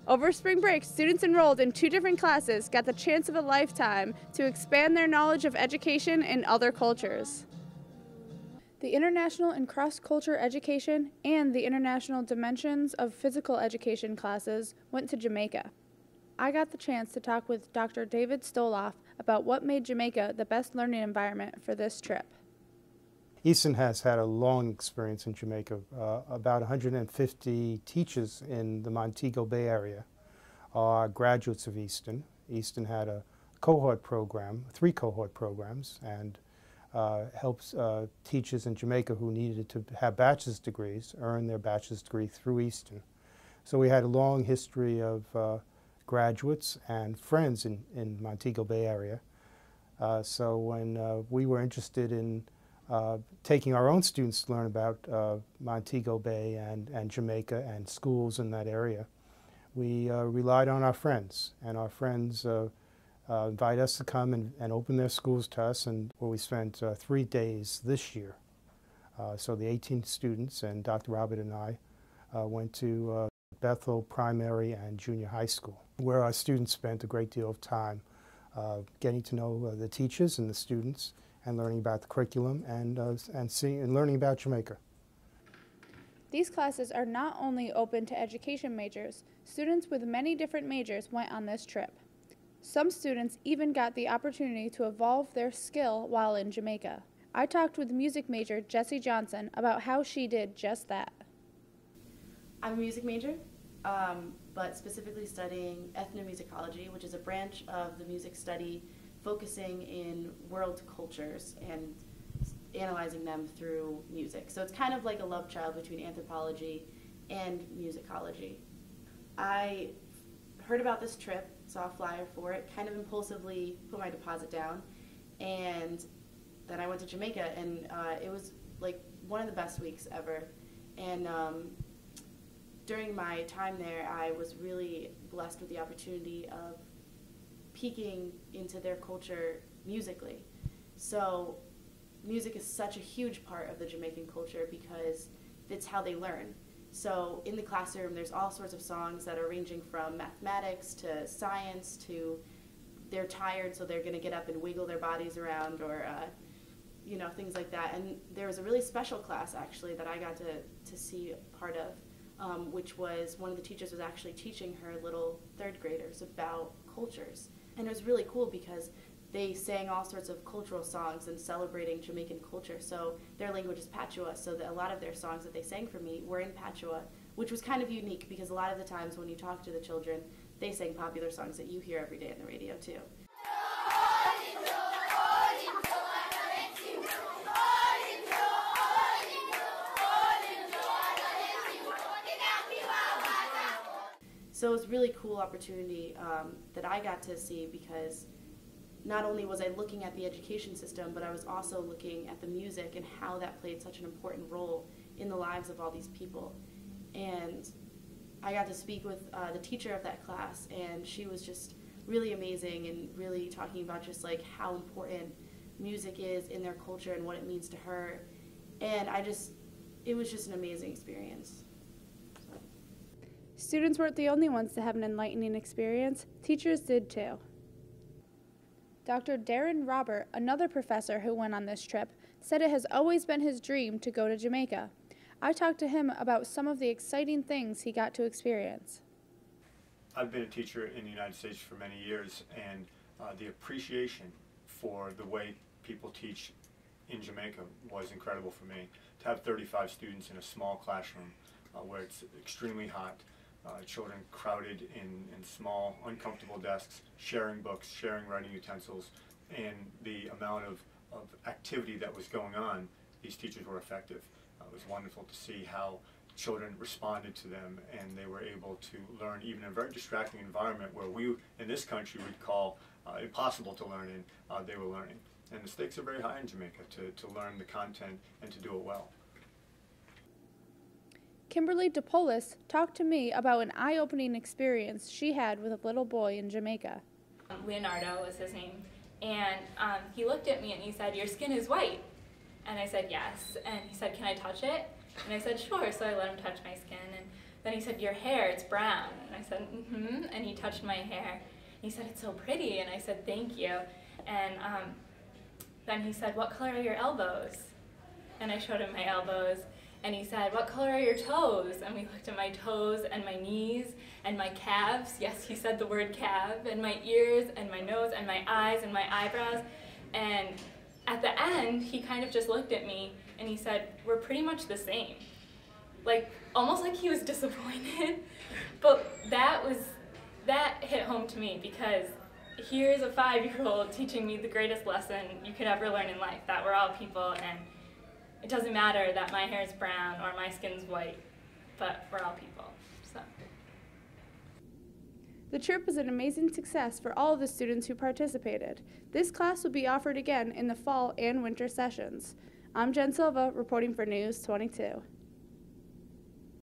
Over spring break, students enrolled in 2 different classes got the chance of a lifetime to expand their knowledge of education in other cultures. The International and Cross-Culture Education and the International Dimensions of Physical Education classes went to Jamaica. I got the chance to talk with Dr. David Stoloff about what made Jamaica the best learning environment for this trip. Easton has had a long experience in Jamaica. About 150 teachers in the Montego Bay area are graduates of Easton. Easton had a cohort program, 3 cohort programs, and helps teachers in Jamaica who needed to have bachelor's degrees earn their bachelor's degree through Easton. So we had a long history of graduates and friends in Montego Bay area. So when we were interested in taking our own students to learn about Montego Bay and Jamaica and schools in that area, we relied on our friends, and our friends invite us to come and open their schools to us, and where we spent 3 days this year. So the 18 students and Dr. Robert and I went to Bethel Primary and Junior High School, where our students spent a great deal of time getting to know the teachers and the students and learning about the curriculum and learning about Jamaica. These classes are not only open to education majors. Students with many different majors went on this trip. Some students even got the opportunity to evolve their skill while in Jamaica. I talked with music major Jessie Johnson about how she did just that. I'm a music major, but specifically studying ethnomusicology, which is a branch of the music study focusing in world cultures and analyzing them through music. So it's kind of like a love child between anthropology and musicology. I heard about this trip, saw a flyer for it, kind of impulsively put my deposit down, and then I went to Jamaica, and it was like one of the best weeks ever. And during my time there, I was really blessed with the opportunity of peeking into their culture musically. So music is such a huge part of the Jamaican culture because it's how they learn. So in the classroom, there's all sorts of songs that are ranging from mathematics to science to they're tired, so they're going to get up and wiggle their bodies around, or you know, things like that. And there was a really special class actually that I got to see part of, which was one of the teachers was actually teaching her little 3rd graders about cultures. And it was really cool because they sang all sorts of cultural songs and celebrating Jamaican culture. So their language is Patois, so that a lot of their songs that they sang for me were in Patois, which was kind of unique because a lot of the times when you talk to the children, they sang popular songs that you hear every day on the radio too. So it was a really cool opportunity that I got to see because not only was I looking at the education system, but I was also looking at the music and how that played such an important role in the lives of all these people. And I got to speak with the teacher of that class, and she was just really amazing and really talking about just like how important music is in their culture and what it means to her. And it was just an amazing experience. Students weren't the only ones to have an enlightening experience. Teachers did too. Dr. Darren Robert, another professor who went on this trip, said it has always been his dream to go to Jamaica. I talked to him about some of the exciting things he got to experience. I've been a teacher in the United States for many years, and the appreciation for the way people teach in Jamaica was incredible for me. To have 35 students in a small classroom where it's extremely hot, children crowded in small, uncomfortable desks, sharing books, sharing writing utensils, and the amount of activity that was going on, these teachers were effective. It was wonderful to see how children responded to them, and they were able to learn even in a very distracting environment where we in this country would call impossible to learn in, they were learning. And the stakes are very high in Jamaica to learn the content and to do it well. Kimberly DePolis talked to me about an eye-opening experience she had with a little boy in Jamaica. Leonardo was his name, and he looked at me and he said, "Your skin is white." And I said, "Yes." And he said, "Can I touch it?" And I said, "Sure." So I let him touch my skin, and Then he said, your hair, it's brown. And I said, mm-hmm. And he touched my hair. He said, it's so pretty. And I said, thank you. And then he said, what color are your elbows? And I showed him my elbows. And he said, what color are your toes? And we looked at my toes and my knees and my calves. Yes, he said the word calf. And my ears and my nose and my eyes and my eyebrows. And at the end, he kind of just looked at me and he said, we're pretty much the same. Like, almost like he was disappointed. But that hit home to me, because here's a 5-year-old teaching me the greatest lesson you could ever learn in life, that we're all people, and it doesn't matter that my hair is brown or my skin's white, but we're all people. So. The trip was an amazing success for all of the students who participated. This class will be offered again in the fall and winter sessions. I'm Jenn Silva, reporting for News 22.